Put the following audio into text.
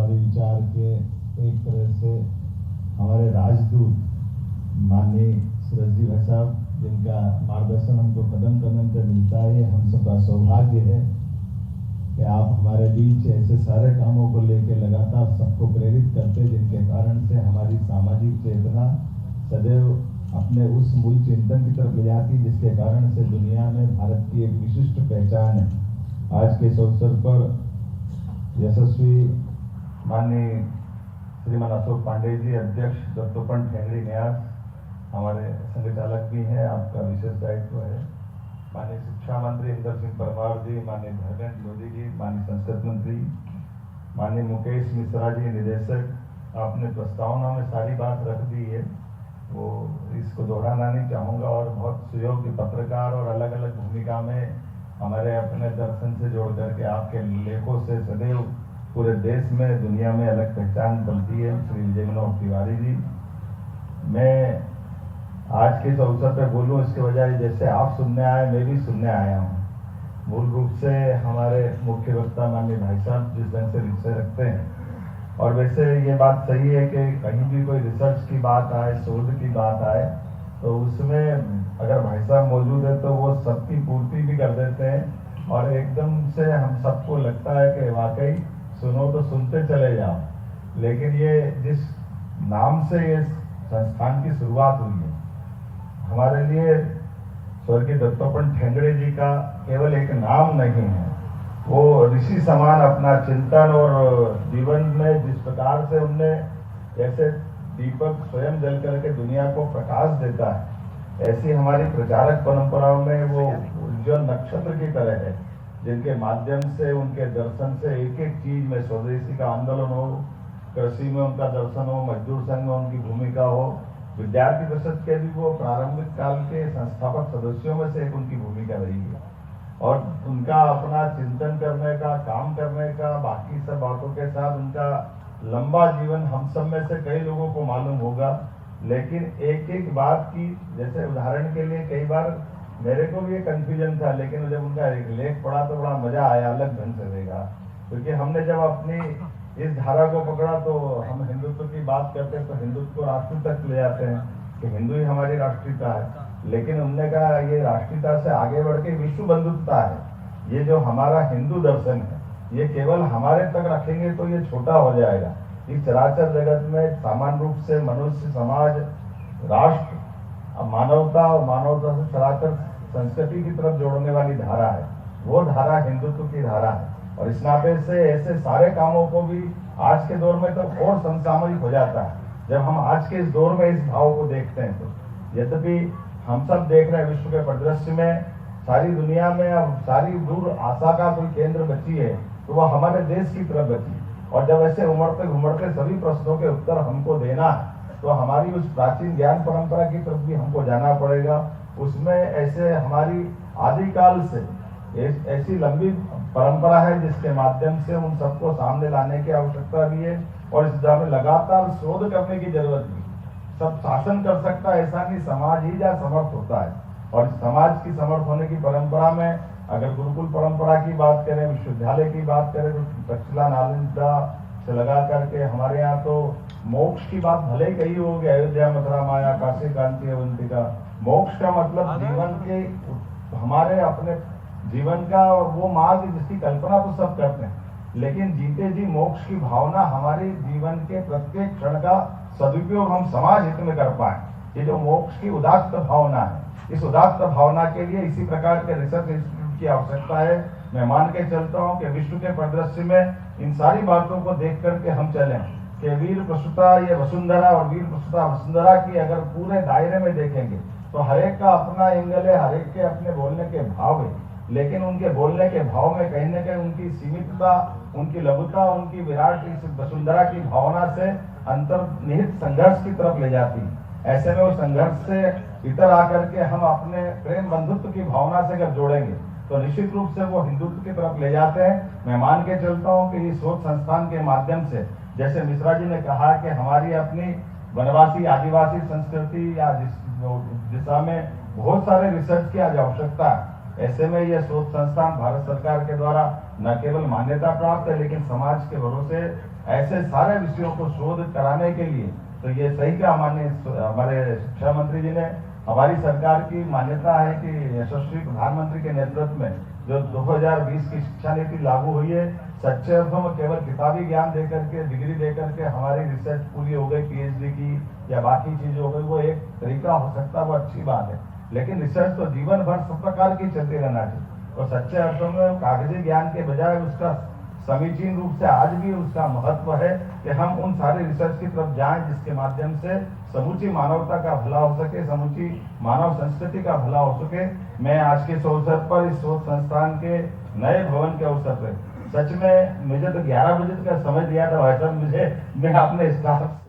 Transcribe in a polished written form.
हमारे विचार के एक तरह से हमारे राजदूत माननीय सूरज भाई साहब, जिनका मार्गदर्शन हमको कदम कदम पे मिलता है, हम सबका सौभाग्य है कि आप हमारे बीच ऐसे सारे कामों को लेकर लगातार सबको प्रेरित करते, जिनके कारण से हमारी सामाजिक चेतना सदैव अपने उस मूल चिंतन की तरफ ले जाती, जिसके कारण से दुनिया में भारत की एक विशिष्ट पहचान है। आज के इस अवसर पर यशस्वी माननीय श्रीमान अशोक पांडे जी, अध्यक्ष दत्तोपंत ठेंगड़ी न्यास, हमारे संघचालक भी हैं, आपका विशेष दायित्व है। माननीय शिक्षा मंत्री इंदर सिंह परमार जी, माननीय धर्मेंद्र मोदी जी, माननीय संस्कृत मंत्री, माननीय मुकेश मिश्रा जी निदेशक, आपने प्रस्तावना में सारी बात रख दी है, वो इसको दोहराना नहीं चाहूँगा। और बहुत सुयोग्य पत्रकार और अलग अलग भूमिका में हमारे अपने दर्शन से जोड़ करके आपके लेखों से सदैव पूरे देश में दुनिया में अलग पहचान बनती है, श्री विजय मनोहर तिवारी जी। मैं आज के इस अवसर पर बोलूं इसके बजाय जैसे आप सुनने आए, मैं भी सुनने आया हूं। मूल रूप से हमारे मुख्य वक्ता माननीय भाई साहब जिस ढंग से विषय रखते हैं, और वैसे ये बात सही है कि कहीं भी कोई रिसर्च की बात आए, शोध की बात आए, तो उसमें अगर भाई साहब मौजूद है तो वो सबकी पूर्ति भी कर देते हैं, और एकदम से हम सबको लगता है कि वाकई सुनो तो सुनते चले जाओ। लेकिन ये जिस नाम से ये संस्थान की शुरुआत हुई है, हमारे लिए स्वर्गीय दत्तोपंत ठेंगड़ी जी का केवल एक नाम नहीं है, वो ऋषि समान अपना चिंतन और जीवन में जिस प्रकार से उनने जैसे दीपक स्वयं जल करके दुनिया को प्रकाश देता है, ऐसी हमारी प्रचारक परंपराओं में वो उज्जवल नक्षत्र की तरह है, जिनके माध्यम से उनके दर्शन से एक एक चीज में स्वदेशी का आंदोलन हो, कृषि में उनका दर्शन हो, मजदूर संघ में उनकी भूमिका हो, विद्यार्थी परिषद के भी वो प्रारंभिक काल के संस्थापक सदस्यों में से एक उनकी भूमिका रही है, और उनका अपना चिंतन करने का, काम करने का, बाकी सब बातों के साथ उनका लंबा जीवन हम सब में से कई लोगों को मालूम होगा। लेकिन एक एक बात की, जैसे उदाहरण के लिए कई बार मेरे को भी ये कंफ्यूजन था, लेकिन जब उनका एक लेख पढ़ा तो बड़ा मजा आया, अलग ढंग से देगा। क्योंकि हमने जब अपनी इस धारा को पकड़ा तो हम हिंदुत्व की बात करते हैं तो हिंदुत्व को राष्ट्र तक ले जाते हैं कि हिंदू ही हमारी राष्ट्रीयता है। लेकिन उनने कहा ये राष्ट्रीयता से आगे बढ़ के विश्व बंधुत्वता है। ये जो हमारा हिंदू दर्शन है, ये केवल हमारे तक रखेंगे तो ये छोटा हो जाएगा। इस चराचर जगत में सामान्य रूप से मनुष्य, समाज, राष्ट्र, मानवता और मानवता से चराचर संस्कृति की तरफ जोड़ने वाली धारा है, वो धारा हिंदुत्व की धारा है। और इस नाते से ऐसे सारे कामों को भी आज के दौर में तो और समसामयिक हो जाता है जब हम आज के इस दौर में इस भाव को देखते हैं। तो यद्यपि हम सब देख रहे हैं विश्व के परिदृश्य में सारी दुनिया में अब सारी दूर आशा का कोई केंद्र बची है तो वह हमारे देश की तरफ बची। और जब ऐसे उमड़ते घुमड़ते सभी प्रश्नों के उत्तर हमको देना है तो हमारी उस प्राचीन ज्ञान परंपरा की तरफ भी हमको जाना पड़ेगा। उसमें ऐसे हमारी आदिकाल से ऐसी लंबी परंपरा है जिसके माध्यम से उन सबको सामने लाने की आवश्यकता भी है, और इस दिशा में लगातार शोध करने की जरूरत भी। सब शासन कर सकता है ऐसा नहीं, समाज ही जा समर्थ होता है। और समाज की समर्थ होने की परंपरा में अगर गुरुकुल परंपरा की बात करें, विश्वविद्यालय की बात करें, तो तक्षशिला नालंदा से लगा करके हमारे यहाँ तो मोक्ष की बात भले ही कही होगी, अयोध्या, मथुरा, माया, काशी, कांची, अवंतिका। मोक्ष का मतलब जीवन के, हमारे अपने जीवन का वो मार्ग जिसकी कल्पना तो सब करते हैं, लेकिन जीते जी मोक्ष की भावना हमारे जीवन के प्रत्येक क्षण का सदुपयोग हम समाज हित में कर पाए। ये जो मोक्ष की उदात्त भावना है, इस उदात्त भावना के लिए इसी प्रकार के रिसर्च इंस्टीट्यूट की आवश्यकता है। मैं मान के चलता हूँ कि विश्व के परिदृश्य में इन सारी बातों को देख करके हम चलें कि वीर प्रसूता ये वसुंधरा और वीर प्रसूता वसुंधरा की अगर पूरे दायरे में देखेंगे तो हरेक का अपना एंगल है, हरेक के अपने बोलने के भाव है, लेकिन उनके बोलने के भाव में कहीं न कहीं उनकी सीमितता, उनकी लघुता, उनकी विराट इस वसुंधरा की भावना से अंतर्निहित संघर्ष की तरफ ले जाती है। ऐसे में वो संघर्ष से इतर आकर के हम अपने प्रेम बंधुत्व की भावना से अगर जोड़ेंगे तो निश्चित रूप से वो हिंदुत्व की तरफ ले जाते हैं। मैं मान के चलता हूँ कि इस शोध संस्थान के माध्यम से, जैसे मिश्रा जी ने कहा कि हमारी अपनी वनवासी आदिवासी संस्कृति या दिशा में बहुत सारे रिसर्च की आज आवश्यकता है। ऐसे में यह शोध संस्थान भारत सरकार के द्वारा न केवल मान्यता प्राप्त है लेकिन समाज के भरोसे ऐसे सारे विषयों को शोध कराने के लिए तो ये सही कहा माननीय हमारे शिक्षा मंत्री जी ने। हमारी सरकार की मान्यता है कि यशस्वी प्रधानमंत्री के नेतृत्व में जो 2020 की शिक्षा नीति लागू हुई है, सच्चे अर्थों में केवल किताबी ज्ञान देकर के, डिग्री देकर के हमारी रिसर्च पूरी हो गई, पीएचडी की या बाकी चीजें हो गई, वो एक तरीका हो सकता है, वो अच्छी बात है, लेकिन रिसर्च तो जीवन भर सब प्रकार की चलती रहना चाहिए। और सच्चे अर्थों में कागजी ज्ञान के बजाय उसका समीचीन रूप से आज भी उसका महत्व है कि हम उन सारे रिसर्च की तरफ जाएं जिसके माध्यम से समूची मानवता का भला हो सके, समूची मानव संस्कृति का भला हो सके। मैं आज के इस अवसर पर इस शोध संस्थान के नए भवन के अवसर पर सच में मुझे तो 11 बजे का समय दिया था भाई साहब, मैं अपने स्टाफ